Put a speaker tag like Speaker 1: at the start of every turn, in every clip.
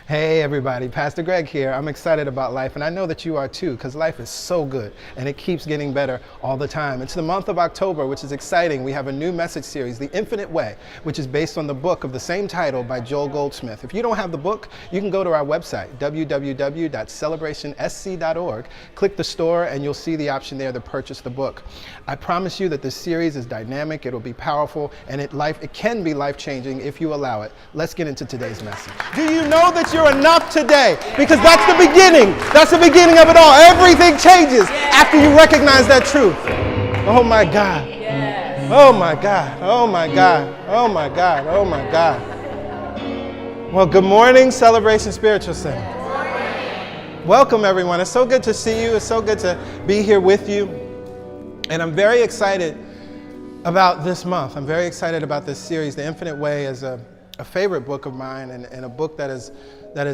Speaker 1: Hey everybody, Pastor Greg here. I'm excited about life, and I know that you are too, because life is so good, and it keeps getting better all the time. It's the month of October, which is exciting. We have a new message series, The Infinite Way, which is based on the book of the same title by Joel Goldsmith. If you don't have the book, you can go to our website, www.celebrationsc.org, click the store, and you'll see the option there to purchase the book. I promise you that this series is dynamic, it'll be powerful, and it can be life-changing if you allow it. Let's get into today's message. Do you know that you're enough today? Because that's the beginning. That's the beginning of it all. Everything changes after you recognize that truth. Oh my God. Oh my God. Oh my God. Oh my God. Oh my God. Well, good morning, Celebration Spiritual Center. Welcome, everyone. It's so good to see you. It's so good to be here with you. And I'm very excited about this month. I'm very excited about this series. The Infinite Way is a favorite book of mine and a book that has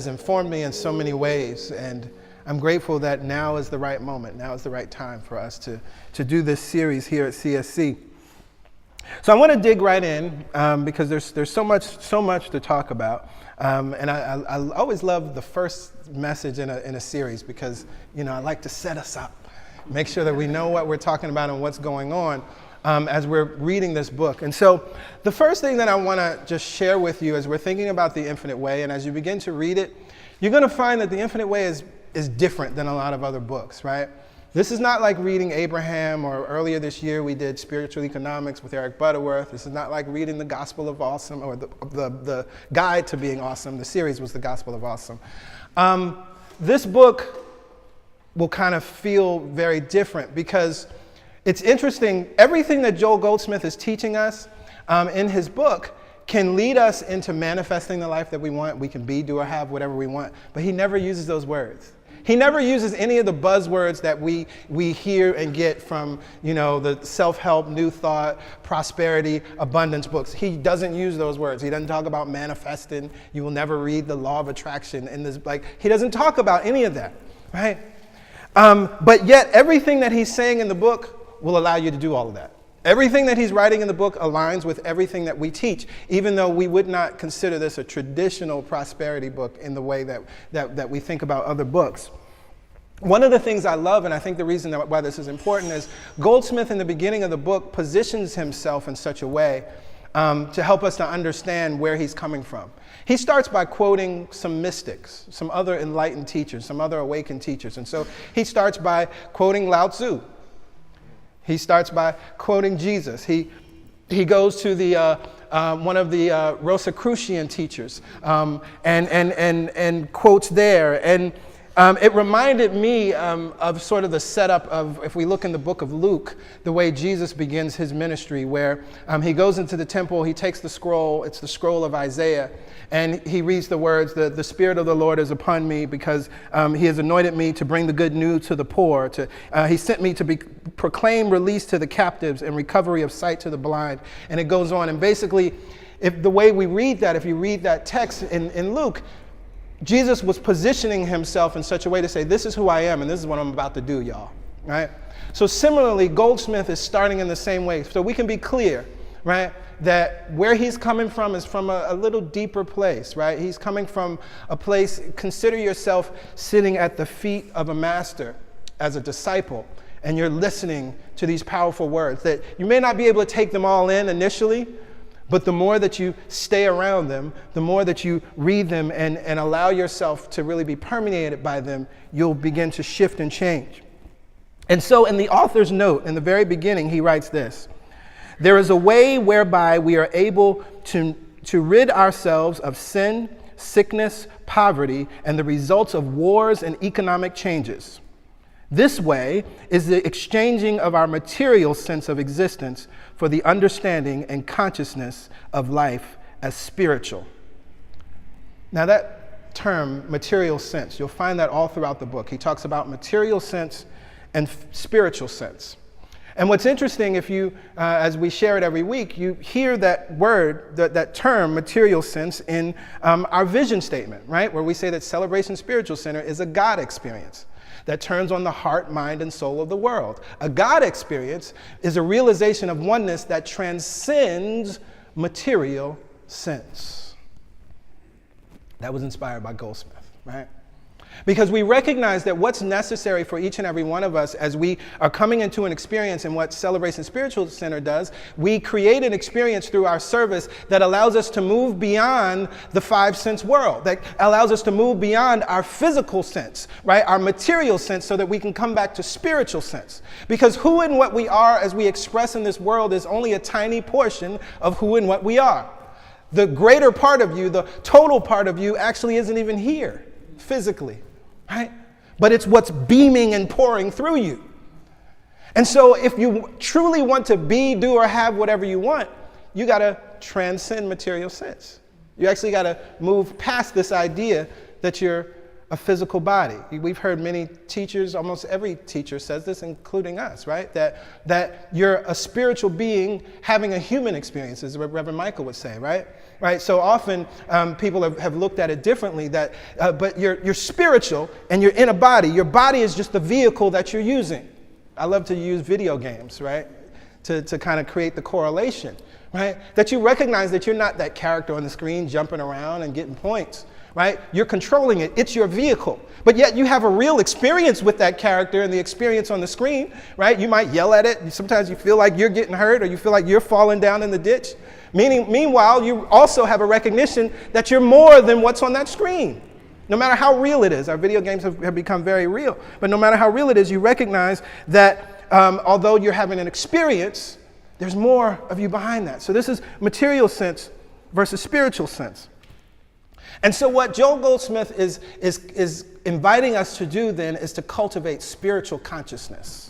Speaker 1: informed me in so many ways. And I'm grateful that now is the right moment. Now is the right time for us to do this series here at CSC. So I want to dig right in because there's so much to talk about. And I always love the first message in a series because, you know, I like to set us up, make sure that we know what we're talking about and what's going on as we're reading this book. And so the first thing that I want to just share with you as we're thinking about the Infinite Way, and as you begin to read it, you're going to find that the Infinite Way is different than a lot of other books, right? This is not like reading Abraham, or earlier this year we did Spiritual Economics with Eric Butterworth. This is not like reading the Gospel of Awesome, or the Guide to Being Awesome. The series was the Gospel of Awesome. This book will kind of feel very different because it's interesting. Everything that Joel Goldsmith is teaching us in his book can lead us into manifesting the life that we want. We can be, do, or have whatever we want. But he never uses those words. He never uses any of the buzzwords that we hear and get from, you know, the self-help, new thought, prosperity, abundance books. He doesn't use those words. He doesn't talk about manifesting. You will never read the law of attraction in this. He doesn't talk about any of that, right? But yet everything that he's saying in the book will allow you to do all of that. Everything that he's writing in the book aligns with everything that we teach, even though we would not consider this a traditional prosperity book in the way that we think about other books. One of the things I love, and I think the reason why this is important, is Goldsmith in the beginning of the book positions himself in such a way to help us to understand where he's coming from. He starts by quoting some mystics, some other enlightened teachers, some other awakened teachers. And so he starts by quoting Lao Tzu. He starts by quoting Jesus. He goes to the one of the Rosicrucian teachers and quotes there. And it reminded me of sort of the setup of, if we look in the book of Luke, the way Jesus begins his ministry, where he goes into the temple, he takes the scroll, it's the scroll of Isaiah, and he reads the words, the Spirit of the Lord is upon me because he has anointed me to bring the good news to the poor. He sent me to proclaim release to the captives and recovery of sight to the blind. And it goes on. And basically, if the way we read that, if you read that text in Luke, Jesus was positioning himself in such a way to say, this is who I am and this is what I'm about to do, y'all, right? So similarly, Goldsmith is starting in the same way. So we can be clear, right, that where he's coming from is from a little deeper place, right? He's coming from a place, consider yourself sitting at the feet of a master as a disciple, and you're listening to these powerful words that you may not be able to take them all in initially, but the more that you stay around them, the more that you read them and allow yourself to really be permeated by them, you'll begin to shift and change. And so in the author's note, in the very beginning, he writes this: there is a way whereby we are able to rid ourselves of sin, sickness, poverty, and the results of wars and economic changes. This way is the exchanging of our material sense of existence for the understanding and consciousness of life as spiritual. Now that term, material sense, you'll find that all throughout the book. He talks about material sense and spiritual sense. And what's interesting, if you, as we share it every week, you hear that word, that term, material sense, in our vision statement, right? Where we say that Celebration Spiritual Center is a God experience that turns on the heart, mind, and soul of the world. A God experience is a realization of oneness that transcends material sense. That was inspired by Goldsmith, right? Because we recognize that what's necessary for each and every one of us as we are coming into an experience, and what Celebration Spiritual Center does, we create an experience through our service that allows us to move beyond the 5 sense world, that allows us to move beyond our physical sense, right? Our material sense, so that we can come back to spiritual sense. Because who and what we are as we express in this world is only a tiny portion of who and what we are. The greater part of you, the total part of you, actually isn't even here physically, right? But it's what's beaming and pouring through you. And so if you truly want to be, do, or have whatever you want, you got to transcend material sense. You actually got to move past this idea that you're a physical body. We've heard many teachers, almost every teacher says this, including us, right? That you're a spiritual being having a human experience, as Reverend Michael would say, right? Right. So often people have looked at it differently. But you're spiritual and you're in a body. Your body is just the vehicle that you're using. I love to use video games, right? To kind of create the correlation, right? That you recognize that you're not that character on the screen jumping around and getting points, right? You're controlling it. It's your vehicle. But yet you have a real experience with that character and the experience on the screen, right? You might yell at it. Sometimes you feel like you're getting hurt, or you feel like you're falling down in the ditch. Meanwhile, you also have a recognition that you're more than what's on that screen. No matter how real it is. Our video games have become very real. But no matter how real it is, you recognize that although you're having an experience, there's more of you behind that. So this is material sense versus spiritual sense. And so what Joel Goldsmith is inviting us to do then is to cultivate spiritual consciousness.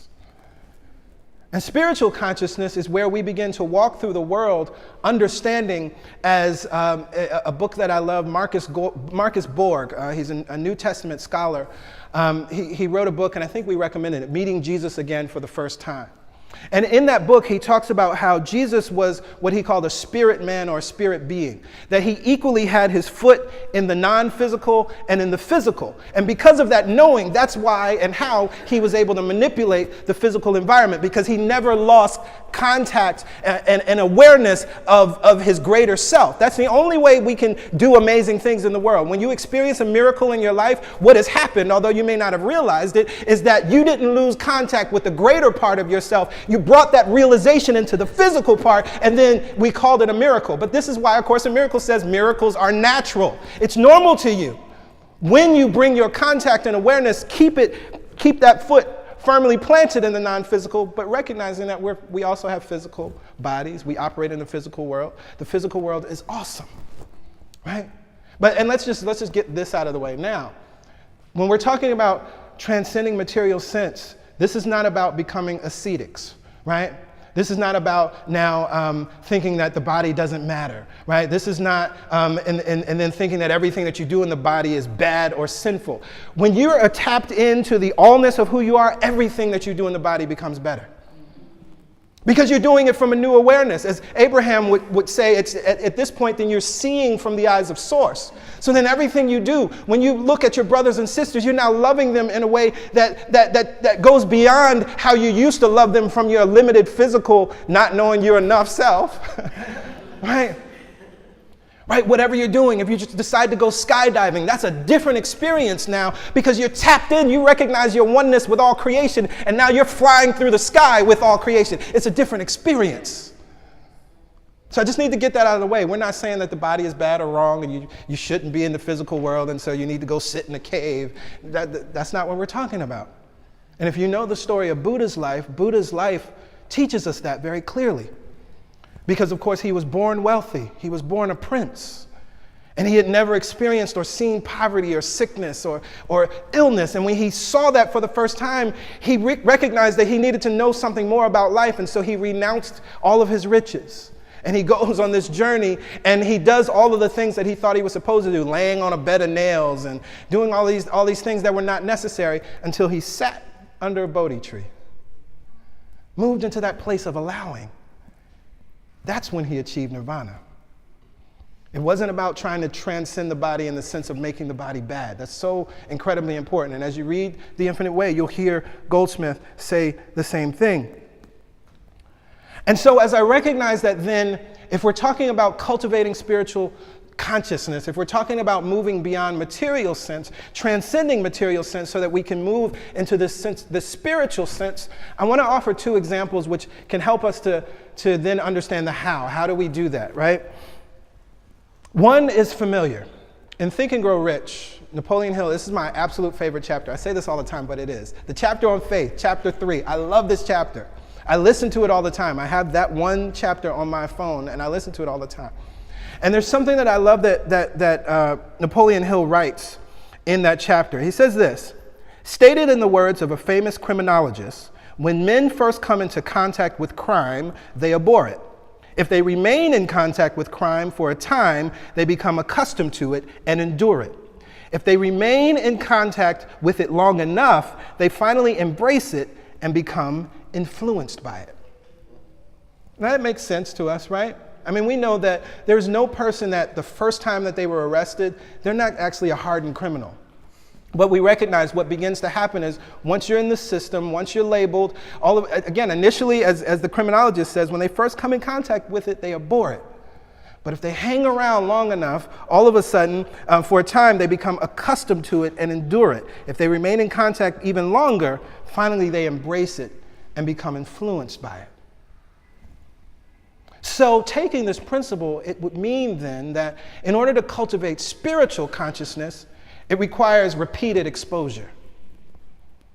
Speaker 1: And spiritual consciousness is where we begin to walk through the world understanding, as a book that I love, Marcus Borg, he's a New Testament scholar. He wrote a book, and I think we recommended it, Meeting Jesus Again for the First Time. And in that book, he talks about how Jesus was what he called a spirit man or a spirit being, that he equally had his foot in the non-physical and in the physical. And because of that knowing, that's why and how he was able to manipulate the physical environment, because he never lost contact and awareness of his greater self. That's the only way we can do amazing things in the world. When you experience a miracle in your life, what has happened, although you may not have realized it, is that you didn't lose contact with the greater part of yourself. You brought that realization into the physical part, and then we called it a miracle. But this is why A Course in Miracles says miracles are natural. It's normal to you. When you bring your contact and awareness, keep that foot firmly planted in the non-physical, but recognizing that we also have physical bodies. We operate in the physical world. The physical world is awesome, right? And let's just get this out of the way now. When we're talking about transcending material sense, this is not about becoming ascetics, right? This is not about now thinking that the body doesn't matter, right? This is not, and then thinking that everything that you do in the body is bad or sinful. When you are tapped into the allness of who you are, everything that you do in the body becomes better. Because you're doing it from a new awareness. As Abraham would say, it's at this point, then you're seeing from the eyes of source. So then everything you do, when you look at your brothers and sisters, you're now loving them in a way that goes beyond how you used to love them from your limited physical, not knowing you're enough self, right? Right, whatever you're doing, if you just decide to go skydiving, that's a different experience now, because you're tapped in, you recognize your oneness with all creation, and now you're flying through the sky with all creation. It's a different experience. So I just need to get that out of the way. We're not saying that the body is bad or wrong and you shouldn't be in the physical world, and so you need to go sit in a cave. That's not what we're talking about. And if you know the story of Buddha's life teaches us that very clearly. Because, of course, he was born wealthy. He was born a prince. And he had never experienced or seen poverty or sickness or illness. And when he saw that for the first time, he recognized that he needed to know something more about life. And so he renounced all of his riches. And he goes on this journey, and he does all of the things that he thought he was supposed to do, laying on a bed of nails and doing all these things that were not necessary, until he sat under a Bodhi tree, moved into that place of allowing. That's when he achieved nirvana. It wasn't about trying to transcend the body in the sense of making the body bad. That's so incredibly important. And as you read The Infinite Way, you'll hear Goldsmith say the same thing. And so as I recognize that then, if we're talking about cultivating spiritual consciousness, if we're talking about moving beyond material sense, transcending material sense so that we can move into this sense, the spiritual sense, I want to offer two examples which can help us to then understand the how. How do we do that, right? One is familiar. In Think and Grow Rich, Napoleon Hill, this is my absolute favorite chapter. I say this all the time, but it is. The chapter on faith, chapter 3. I love this chapter. I listen to it all the time. I have that one chapter on my phone, and I listen to it all the time. And there's something that I love that Napoleon Hill writes in that chapter. He says this, stated in the words of a famous criminologist, when men first come into contact with crime, they abhor it. If they remain in contact with crime for a time, they become accustomed to it and endure it. If they remain in contact with it long enough, they finally embrace it and become influenced by it. Now, that makes sense to us, right? I mean, we know that there's no person that the first time that they were arrested, they're not actually a hardened criminal. But we recognize what begins to happen is once you're in the system, once you're labeled, again, initially, as the criminologist says, when they first come in contact with it, they abhor it. But if they hang around long enough, all of a sudden, for a time, they become accustomed to it and endure it. If they remain in contact even longer, finally they embrace it and become influenced by it. So taking this principle, it would mean then that in order to cultivate spiritual consciousness, it requires repeated exposure.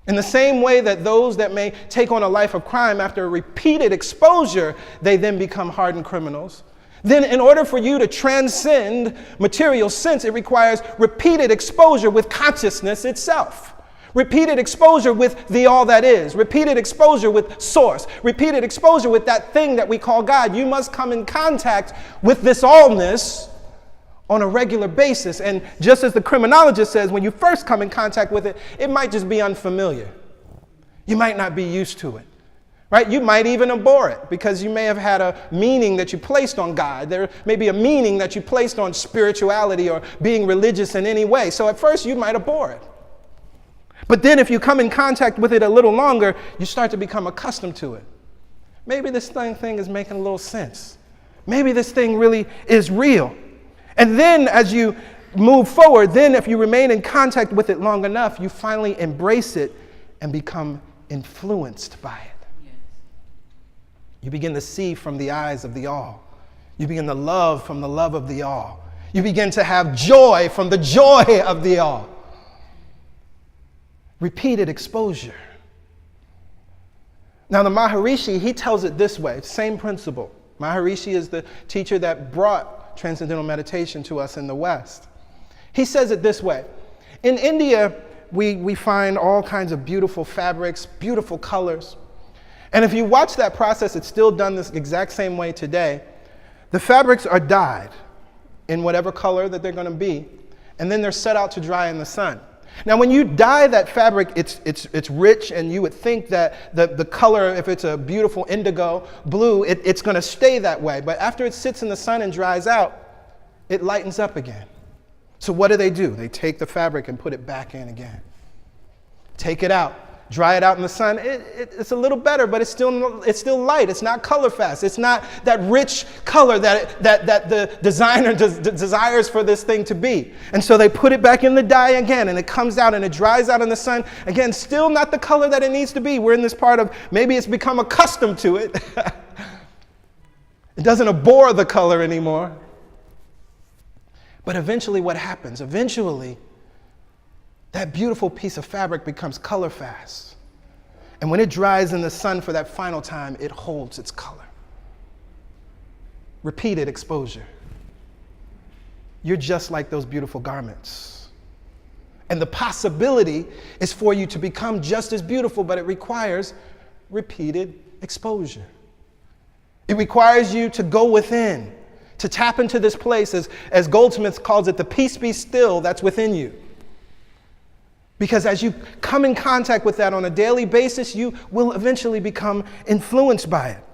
Speaker 1: In the same way that those that may take on a life of crime after repeated exposure, they then become hardened criminals. Then in order for you to transcend material sense, it requires repeated exposure with consciousness itself. Repeated exposure with the all that is. Repeated exposure with source. Repeated exposure with that thing that we call God. You must come in contact with this allness on a regular basis. And just as the criminologist says, when you first come in contact with it, it might just be unfamiliar. You might not be used to it. Right? You might even abhor it because you may have had a meaning that you placed on God. There may be a meaning that you placed on spirituality or being religious in any way. So at first you might abhor it. But then if you come in contact with it a little longer, you start to become accustomed to it. Maybe this thing is making a little sense. Maybe this thing really is real. And then as you move forward, then if you remain in contact with it long enough, you finally embrace it and become influenced by it. Yes. You begin to see from the eyes of the all. You begin to love from the love of the all. You begin to have joy from the joy of the all. Repeated exposure. Now the Maharishi, he tells it this way, same principle. Maharishi is the teacher that brought transcendental meditation to us in the West. He says it this way. In India, we find all kinds of beautiful fabrics, beautiful colors. And if you watch that process, it's still done this exact same way today. The fabrics are dyed in whatever color that they're going to be, and then they're set out to dry in the sun. Now, when you dye that fabric, it's rich, and you would think that the color, if it's a beautiful indigo blue, it's going to stay that way. But after it sits in the sun and dries out, it lightens up again. So what do? They take the fabric and put it back in again. Take it out. Dry it out in the sun. It's a little better, but it's still light. It's not color fast. It's not that rich color that the designer desires for this thing to be. And so they put it back in the dye again, and it comes out and it dries out in the sun. Again, still not the color that it needs to be. We're in this part of maybe it's become accustomed to it. It doesn't abhor the color anymore. But eventually what happens? Eventually, that beautiful piece of fabric becomes color fast. And when it dries in the sun for that final time, it holds its color. Repeated exposure. You're just like those beautiful garments. And the possibility is for you to become just as beautiful, but it requires repeated exposure. It requires you to go within, to tap into this place, as Goldsmith calls it, the peace be still that's within you. Because as you come in contact with that on a daily basis, you will eventually become influenced by it.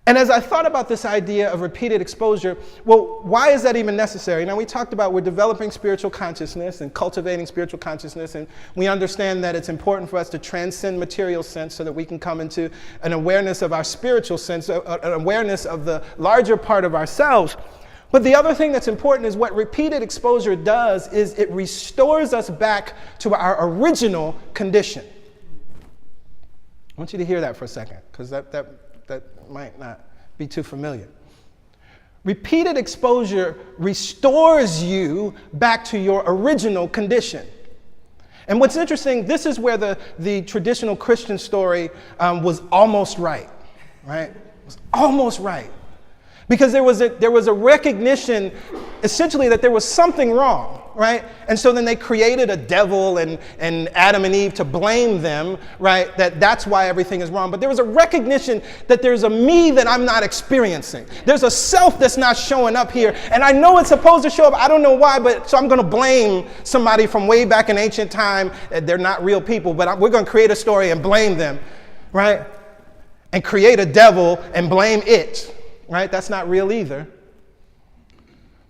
Speaker 1: And as I thought about this idea of repeated exposure, well, why is that even necessary? Now, we talked about we're developing spiritual consciousness and cultivating spiritual consciousness, and we understand that it's important for us to transcend material sense so that we can come into an awareness of our spiritual sense, an awareness of the larger part of ourselves. But the other thing that's important is what repeated exposure does is it restores us back to our original condition. I want you to hear that for a second, because that might not be too familiar. Repeated exposure restores you back to your original condition. And what's interesting, this is where the traditional Christian story was almost right? It was almost right. Because there was a recognition, essentially, that there was something wrong, right? And so then they created a devil and Adam and Eve to blame them, right? That's why everything is wrong. But there was a recognition that there's a me that I'm not experiencing. There's a self that's not showing up here. And I know it's supposed to show up. I don't know why, but so I'm going to blame somebody from way back in ancient time. They're not real people, but we're going to create a story and blame them, right? And create a devil and blame it. Right? That's not real either.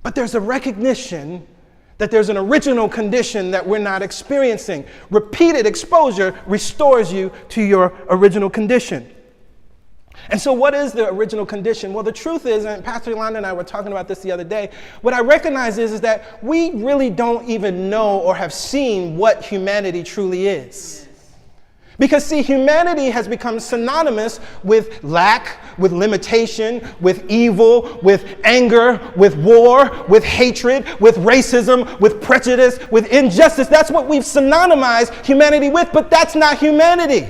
Speaker 1: But there's a recognition that there's an original condition that we're not experiencing. Repeated exposure restores you to your original condition. And so what is the original condition? Well, the truth is, and Pastor Yolanda and I were talking about this the other day, what I recognize is that we really don't even know or have seen what humanity truly is. Because, see, humanity has become synonymous with lack, with limitation, with evil, with anger, with war, with hatred, with racism, with prejudice, with injustice. That's what we've synonymized humanity with, but that's not humanity.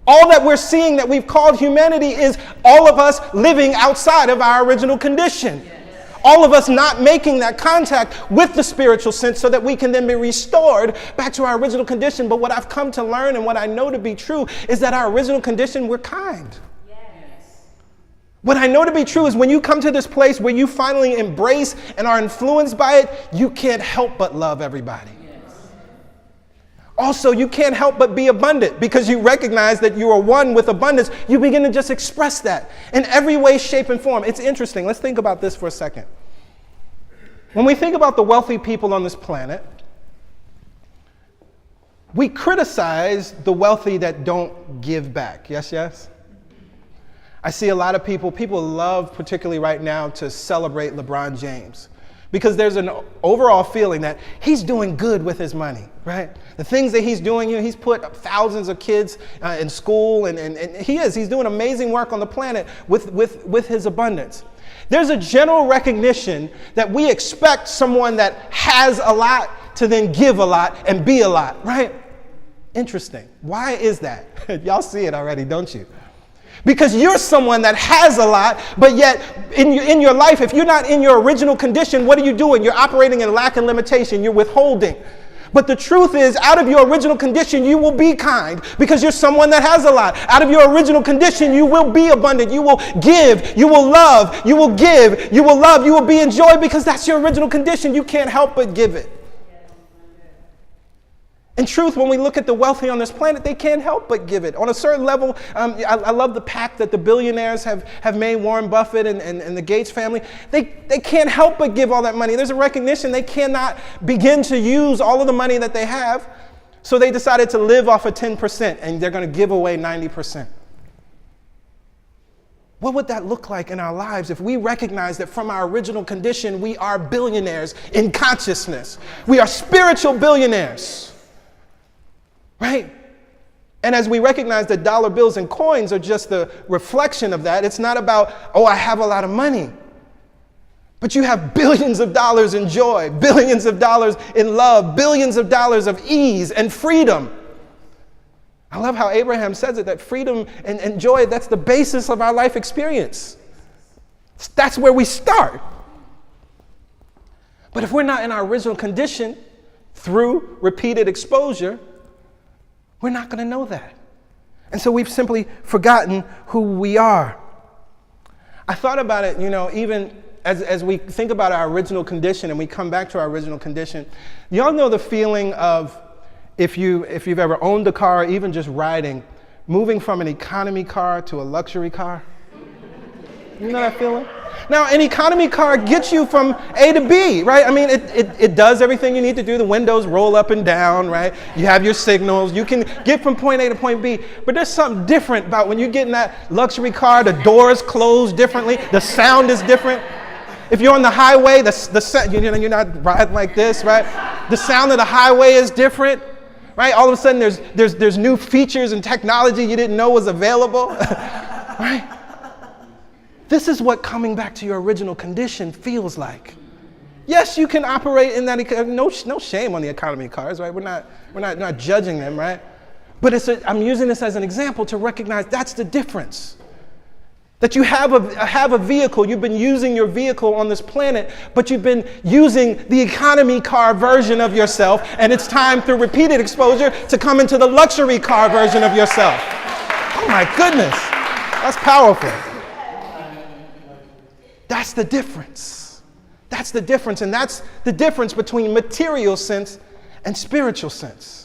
Speaker 1: All that we're seeing that we've called humanity is all of us living outside of our original condition. All of us not making that contact with the spiritual sense so that we can then be restored back to our original condition. But what I've come to learn and what I know to be true is that our original condition, we're kind. Yes. What I know to be true is when you come to this place where you finally embrace and are influenced by it, you can't help but love everybody. Also, you can't help but be abundant because you recognize that you are one with abundance. You begin to just express that in every way, shape, and form. It's interesting. Let's think about this for a second. When we think about the wealthy people on this planet, we criticize the wealthy that don't give back. Yes? I see a lot of people love, particularly right now, to celebrate LeBron James. Because there's an overall feeling that he's doing good with his money, right? The things that he's doing, he's put thousands of kids in school, and he's doing amazing work on the planet with his abundance. There's a general recognition that we expect someone that has a lot to then give a lot and be a lot, right? Interesting. Why is that? Y'all see it already, don't you? Because you're someone that has a lot, but yet in your life, if you're not in your original condition, what are you doing? You're operating in lack and limitation. You're withholding. But the truth is, out of your original condition, you will be kind because you're someone that has a lot. Out of your original condition, you will be abundant. You will give. You will love. You will give. You will love. You will be in joy because that's your original condition. You can't help but give it. In truth, when we look at the wealthy on this planet, they can't help but give it. On a certain level, I love the pact that the billionaires have made, Warren Buffett and the Gates family. They can't help but give all that money. There's a recognition they cannot begin to use all of the money that they have. So they decided to live off of 10% and they're going to give away 90%. What would that look like in our lives if we recognize that from our original condition, we are billionaires in consciousness? We are spiritual billionaires. Right? And as we recognize that dollar bills and coins are just the reflection of that, it's not about, oh, I have a lot of money. But you have billions of dollars in joy, billions of dollars in love, billions of dollars of ease and freedom. I love how Abraham says it, that freedom and joy, that's the basis of our life experience. That's where we start. But if we're not in our original condition through repeated exposure, we're not going to know that. And so we've simply forgotten who we are. I thought about it, even as we think about our original condition and we come back to our original condition. Y'all know the feeling of if you've ever owned a car, even just riding, moving from an economy car to a luxury car. You know that feeling? Now, an economy car gets you from A to B, right? I mean, it does everything you need to do. The windows roll up and down, right? You have your signals. You can get from point A to point B. But there's something different about when you get in that luxury car. The doors close differently. The sound is different. If you're on the highway, you're not riding like this, right? The sound of the highway is different, right? All of a sudden there's new features and technology you didn't know was available, right? This is what coming back to your original condition feels like. Yes, you can operate in that, no shame on the economy cars, right? We're not judging them, right? But I'm using this as an example to recognize that's the difference. That you have a vehicle, you've been using your vehicle on this planet, but you've been using the economy car version of yourself, and it's time through repeated exposure to come into the luxury car version of yourself. Oh my goodness, that's powerful. That's the difference. That's the difference, and that's the difference between material sense and spiritual sense.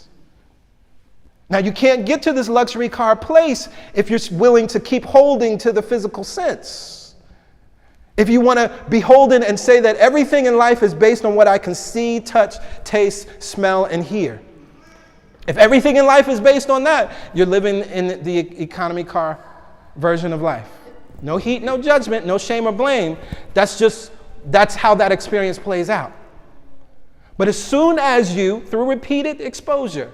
Speaker 1: Now, you can't get to this luxury car place if you're willing to keep holding to the physical sense. If you want to be beholden and say that everything in life is based on what I can see, touch, taste, smell, and hear. If everything in life is based on that, you're living in the economy car version of life. No heat, no judgment, no shame or blame. That's how that experience plays out. But as soon as you, through repeated exposure,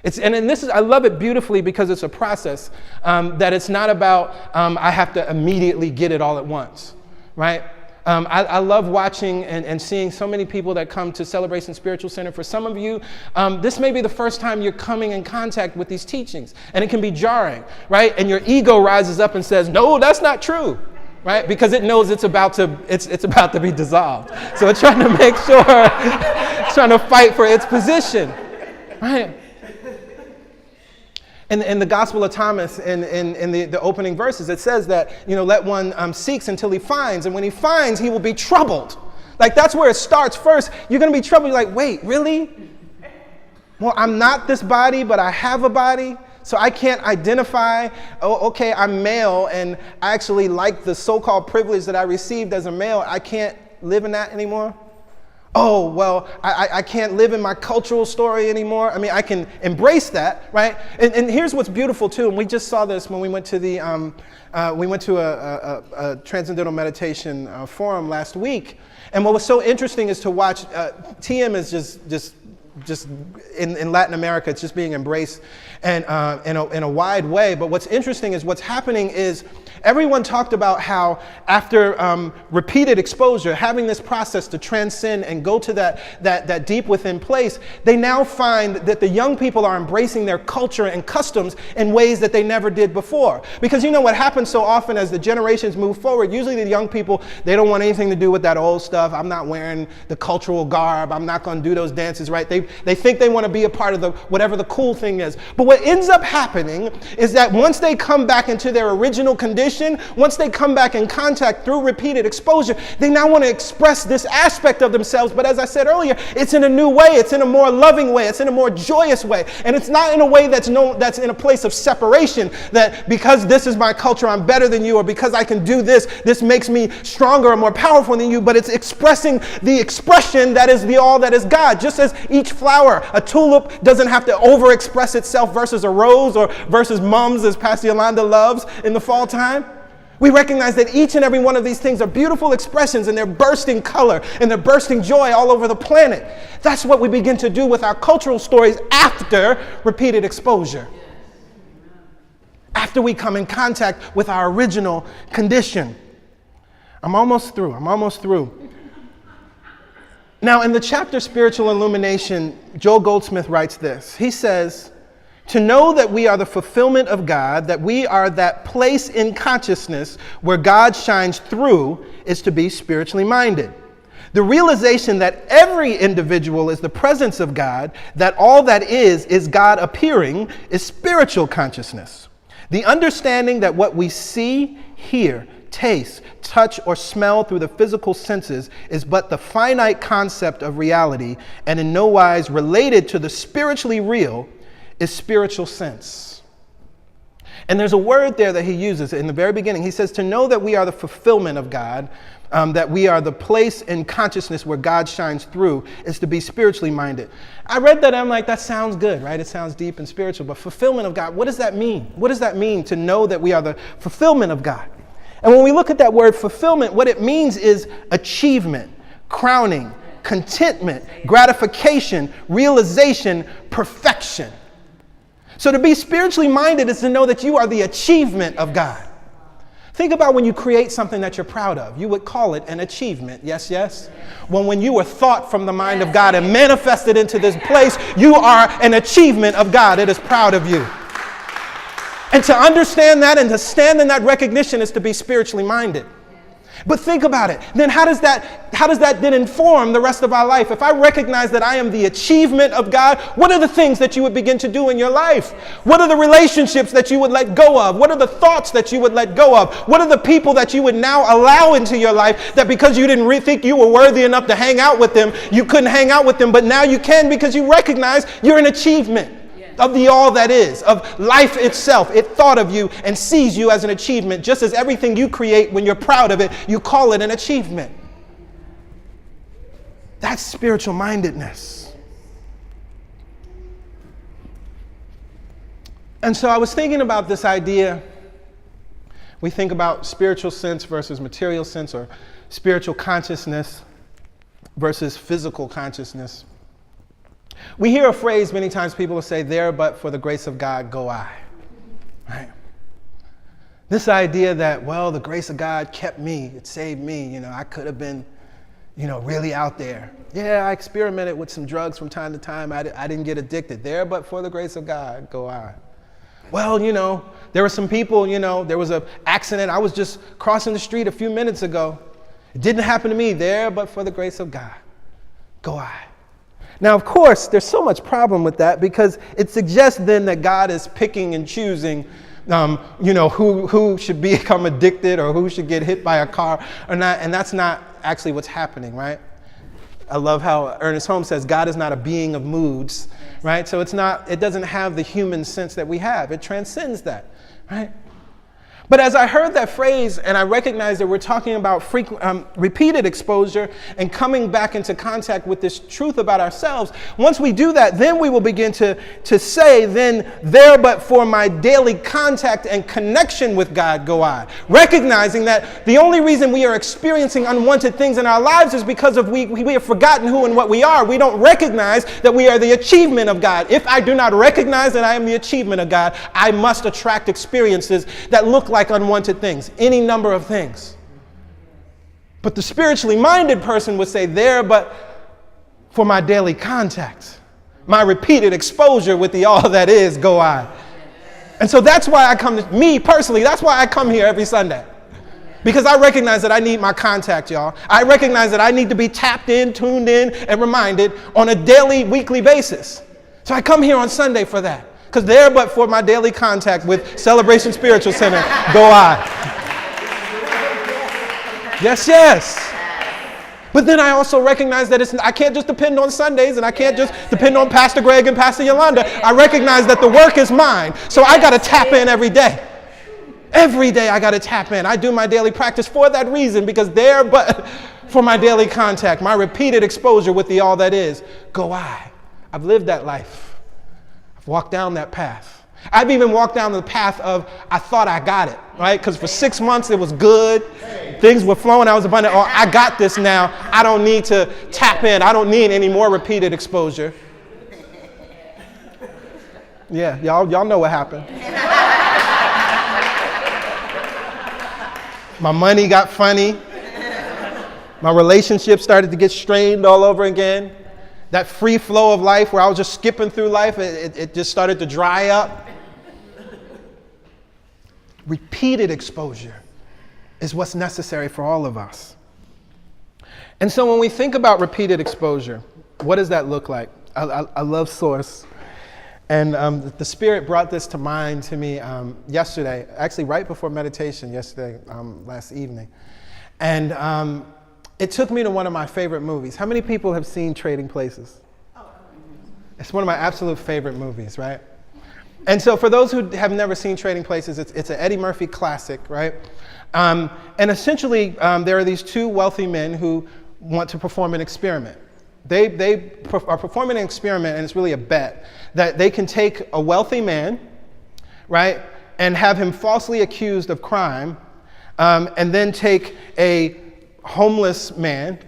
Speaker 1: I love it beautifully because it's a process, that it's not about I have to immediately get it all at once, right? I love watching and seeing so many people that come to Celebration Spiritual Center. For some of you, this may be the first time you're coming in contact with these teachings, and it can be jarring, right? And your ego rises up and says, no, that's not true. Right? Because it knows it's about to be dissolved. So it's trying to make sure, it's trying to fight for its position. Right? In the Gospel of Thomas, in the opening verses, it says that, let one seeks until he finds, and when he finds, he will be troubled. Like, that's where it starts first. You're going to be troubled. You're like, wait, really? Well, I'm not this body, but I have a body. So I can't identify, okay, I'm male, and I actually like the so-called privilege that I received as a male. I can't live in that anymore. Oh, well, I can't live in my cultural story anymore. I mean, I can embrace that, right? And here's what's beautiful, too, and we just saw this when we went to a transcendental meditation forum last week. And what was so interesting is to watch, TM is just in Latin America, it's just being embraced and in a wide way. But what's interesting is what's happening is everyone talked about how after repeated exposure, having this process to transcend and go to that deep within place, they now find that the young people are embracing their culture and customs in ways that they never did before. Because what happens so often as the generations move forward, usually the young people, they don't want anything to do with that old stuff. I'm not wearing the cultural garb. I'm not going to do those dances, right? They think they want to be a part of whatever the cool thing is. But what ends up happening is that once they come back into their original condition, once they come back in contact through repeated exposure, they now want to express this aspect of themselves. But as I said earlier, it's in a new way. It's in a more loving way. It's in a more joyous way. And it's not in a way that's in a place of separation, that because this is my culture, I'm better than you, or because I can do this makes me stronger or more powerful than you. But it's expressing the expression that is the all that is God. Just as each flower, a tulip doesn't have to overexpress itself versus a rose or versus mums, as Pastor Yolanda loves in the fall time. We recognize that each and every one of these things are beautiful expressions, and they're bursting color and they're bursting joy all over the planet. That's what we begin to do with our cultural stories after repeated exposure. After we come in contact with our original condition. I'm almost through. Now, in the chapter Spiritual Illumination, Joel Goldsmith writes this. He says, to know that we are the fulfillment of God, that we are that place in consciousness where God shines through, is to be spiritually minded. The realization that every individual is the presence of God, that all that is God appearing, is spiritual consciousness. The understanding that what we see, hear, taste, touch, or smell through the physical senses is but the finite concept of reality, and in no wise related to the spiritually real, is spiritual sense. And there's a word there that he uses in the very beginning. He says to know that we are the fulfillment of God, that we are the place in consciousness where God shines through, is to be spiritually minded. I read that and I'm like, that sounds good, right? It sounds deep and spiritual, but fulfillment of God, what does that mean? What does that mean to know that we are the fulfillment of God? And when we look at that word fulfillment, what it means is achievement, crowning, contentment, gratification, realization, perfection. So to be spiritually minded is to know that you are the achievement of God. Think about when you create something that you're proud of. You would call it an achievement. Yes, yes? When you were thought from the mind of God and manifested into this place, you are an achievement of God. It is proud of you. And to understand that and to stand in that recognition is to be spiritually minded. But think about it. Then how does that then inform the rest of our life? If I recognize that I am the achievement of God, what are the things that you would begin to do in your life? What are the relationships that you would let go of? What are the thoughts that you would let go of? What are the people that you would now allow into your life that because you didn't think you were worthy enough to hang out with them, you couldn't hang out with them, but now you can because you recognize you're an achievement of the all that is, of life itself. It thought of you and sees you as an achievement, just as everything you create, when you're proud of it, you call it an achievement. That's spiritual mindedness. And so I was thinking about this idea. We think about spiritual sense versus material sense, or spiritual consciousness versus physical consciousness. We hear a phrase many times, people will say, there but for the grace of God go I. Right? This idea that, well, the grace of God kept me, it saved me, I could have been, really out there. Yeah, I experimented with some drugs from time to time. I didn't get addicted. There but for the grace of God go I. Well, there were some people, there was an accident. I was just crossing the street a few minutes ago. It didn't happen to me. There but for the grace of God go I. Now, of course, there's so much problem with that because it suggests then that God is picking and choosing, who should become addicted or who should get hit by a car or not. And that's not actually what's happening, right? I love how Ernest Holmes says God is not a being of moods, right? So it doesn't have the human sense that we have. It transcends that, right? But as I heard that phrase and I recognized that we're talking about repeated exposure and coming back into contact with this truth about ourselves, once we do that, then we will begin to say, then there but for my daily contact and connection with God go I. Recognizing that the only reason we are experiencing unwanted things in our lives is because we have forgotten who and what we are. We don't recognize that we are the achievement of God. If I do not recognize that I am the achievement of God, I must attract experiences that look like unwanted things, any number of things. But the spiritually minded person would say, there but for my daily contact, my repeated exposure with the all that is go I. And so that's why me personally, that's why I come here every Sunday. Because I recognize that I need my contact, y'all. I recognize that I need to be tapped in, tuned in, and reminded on a daily, weekly basis. So I come here on Sunday for that. Because there but for my daily contact with Celebration Spiritual Center go I. Yes, yes. But then I also recognize that I can't just depend on Sundays and I can't just depend on Pastor Greg and Pastor Yolanda. I recognize that the work is mine. So I got to tap in every day. Every day I got to tap in. I do my daily practice for that reason, because there but for my daily contact, my repeated exposure with the all that is go I. I've lived that life. Walk down that path. I've even walked down the path of I thought I got it, right? Because for 6 months it was good. Things were flowing. I was abundant. Oh, I got this now. I don't need to tap in. I don't need any more repeated exposure. Yeah, y'all know what happened. My money got funny. My relationship started to get strained all over again. That free flow of life where I was just skipping through life, it just started to dry up. Repeated exposure is what's necessary for all of us. And so when we think about repeated exposure, what does that look like? I love Source. And the Spirit brought this to mind to me yesterday, actually right before meditation yesterday, last evening. And it took me to one of my favorite movies. How many people have seen Trading Places? It's one of my absolute favorite movies, right? And so for those who have never seen Trading Places, it's an Eddie Murphy classic, right? And essentially, there are these two wealthy men who want to perform an experiment. They are performing an experiment, and it's really a bet, that they can take a wealthy man, right, and have him falsely accused of crime, and then take a homeless man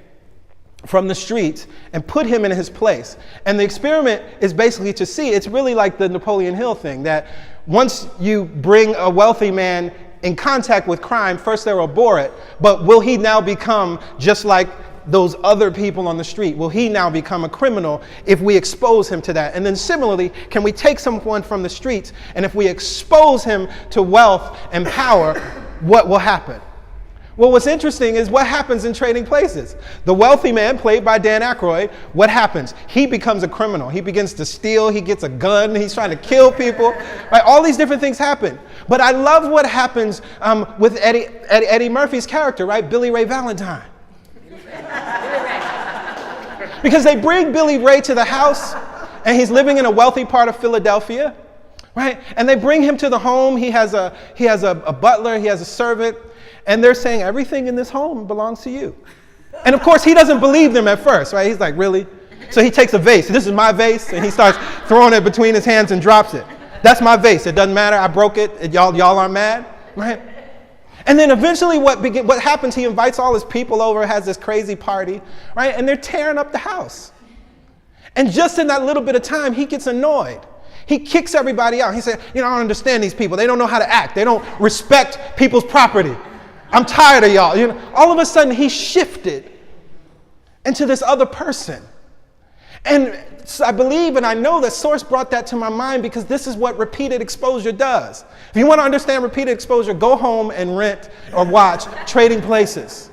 Speaker 1: from the streets and put him in his place. And the experiment is basically to see, it's really like the Napoleon Hill thing, that once you bring a wealthy man in contact with crime, first they'll abhor it, but will he now become just like those other people on the street? Will he now become a criminal if we expose him to that? And then similarly, can we take someone from the streets, and if we expose him to wealth and power, what will happen? Well, what's interesting is what happens in Trading Places. The wealthy man, played by Dan Aykroyd, what happens? He becomes a criminal. He begins to steal. He gets a gun. He's trying to kill people. Right? All these different things happen. But I love what happens with Eddie Murphy's character, right? Billy Ray Valentine. Because they bring Billy Ray to the house, and he's living in a wealthy part of Philadelphia, right? And they bring him to the home. He has a butler. He has a servant. And they're saying, everything in this home belongs to you. And of course, he doesn't believe them at first, right? He's like, really? So he takes a vase. This is my vase. And he starts throwing it between his hands and drops it. That's my vase. It doesn't matter. I broke it. Y'all aren't mad, right? And then eventually what happens, he invites all his people over, has this crazy party, right? And they're tearing up the house. And just in that little bit of time, he gets annoyed. He kicks everybody out. He said, I don't understand these people. They don't know how to act. They don't respect people's property. I'm tired of y'all. All of a sudden he shifted into this other person. And so I believe and I know that Source brought that to my mind because this is what repeated exposure does. If you want to understand repeated exposure, go home and rent or watch Trading Places.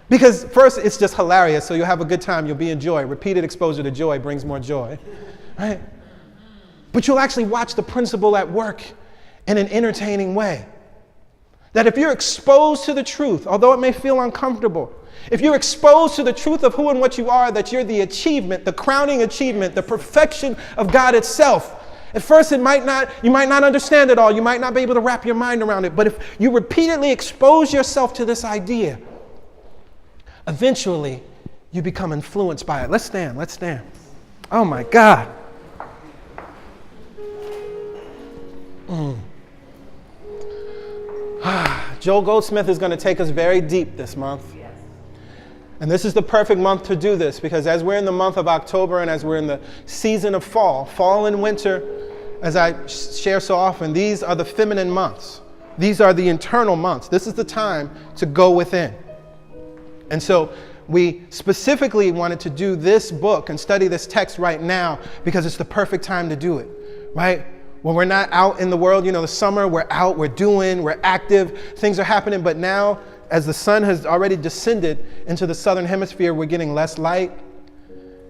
Speaker 1: Because first, it's just hilarious, so you'll have a good time, you'll be in joy. Repeated exposure to joy brings more joy, right? But you'll actually watch the principle at work in an entertaining way. That if you're exposed to the truth, although it may feel uncomfortable, if you're exposed to the truth of who and what you are, that you're the achievement, the crowning achievement, the perfection of God itself. At first, you might not understand it all. You might not be able to wrap your mind around it. But if you repeatedly expose yourself to this idea, eventually you become influenced by it. Let's stand. Oh my God. Joel Goldsmith is going to take us very deep this month. Yes. And this is the perfect month to do this because as we're in the month of October and as we're in the season of fall and winter, as I share so often, these are the feminine months. These are the internal months. This is the time to go within. And so we specifically wanted to do this book and study this text right now because it's the perfect time to do it, right? When we're not out in the world, the summer, we're out, we're doing, we're active, things are happening. But now, as the sun has already descended into the southern hemisphere, we're getting less light.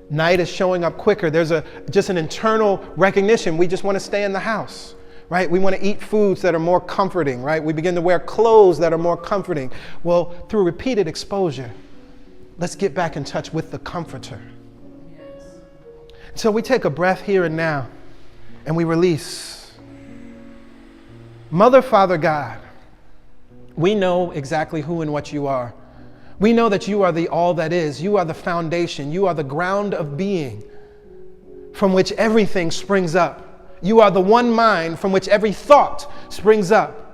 Speaker 1: Night is showing up quicker. There's just an internal recognition. We just want to stay in the house, right? We want to eat foods that are more comforting, right? We begin to wear clothes that are more comforting. Well, through repeated exposure, let's get back in touch with the comforter. Yes. So we take a breath here and now. And we release. Mother, Father, God, we know exactly who and what you are. We know that you are the all that is. You are the foundation. You are the ground of being from which everything springs up. You are the one mind from which every thought springs up.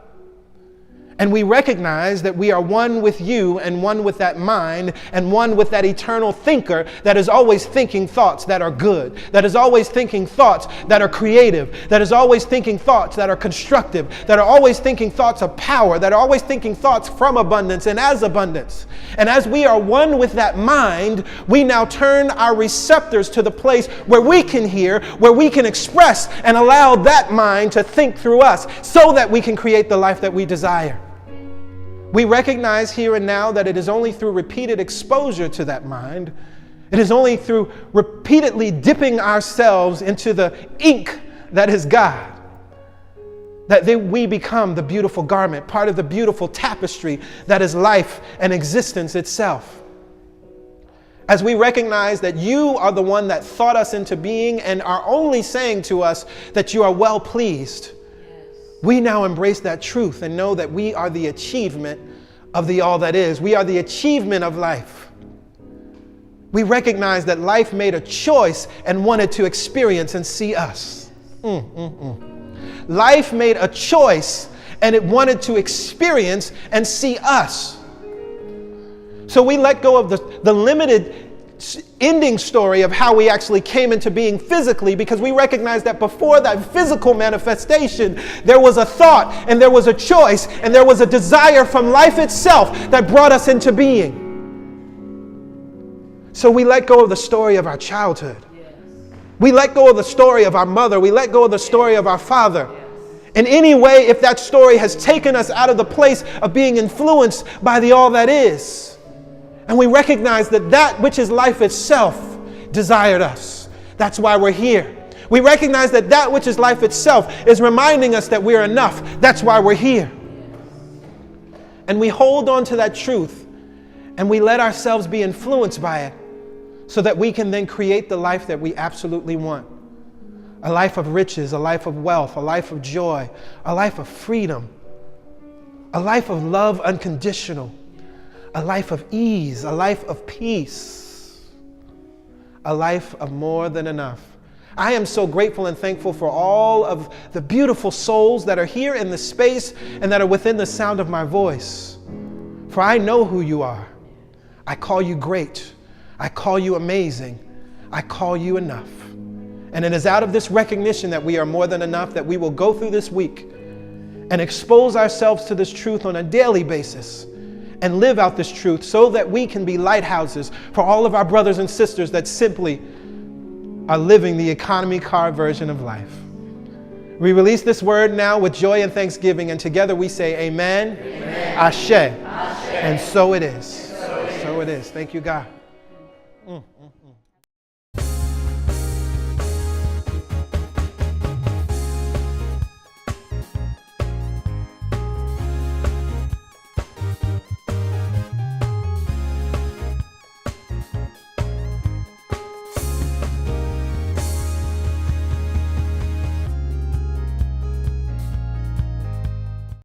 Speaker 1: And we recognize that we are one with you and one with that mind and one with that eternal thinker that is always thinking thoughts that are good, that is always thinking thoughts that are creative, that is always thinking thoughts that are constructive, that are always thinking thoughts of power, that are always thinking thoughts from abundance and as abundance. And as we are one with that mind, we now turn our receptors to the place where we can hear, where we can express and allow that mind to think through us so that we can create the life that we desire. We recognize here and now that it is only through repeated exposure to that mind, it is only through repeatedly dipping ourselves into the ink that is God, that we become the beautiful garment, part of the beautiful tapestry that is life and existence itself. As we recognize that you are the one that thought us into being and are only saying to us that you are well pleased, we now embrace that truth and know that we are the achievement of the all that is. We are the achievement of life. We recognize that life made a choice and wanted to experience and see us. Life made a choice and it wanted to experience and see us. So we let go of the limited ending story of how we actually came into being physically, because we recognize that before that physical manifestation, there was a thought and there was a choice and there was a desire from life itself that brought us into being. So we let go of the story of our childhood. We let go of the story of our mother. We let go of the story of our father. In any way, if that story has taken us out of the place of being influenced by the all that is. And we recognize that that which is life itself desired us. That's why we're here. We recognize that that which is life itself is reminding us that we're enough. That's why we're here. And we hold on to that truth and we let ourselves be influenced by it so that we can then create the life that we absolutely want. A life of riches, a life of wealth, a life of joy, a life of freedom, a life of love unconditional, a life of ease, a life of peace, a life of more than enough. I am so grateful and thankful for all of the beautiful souls that are here in the space and that are within the sound of my voice. For I know who you are. I call you great. I call you amazing. I call you enough. And it is out of this recognition that we are more than enough that we will go through this week and expose ourselves to this truth on a daily basis and live out this truth so that we can be lighthouses for all of our brothers and sisters that simply are living the economy car version of life. We release this word now with joy and thanksgiving, and together we say amen, amen. Ashe. Ashe. And so it is. So it is. Thank you, God.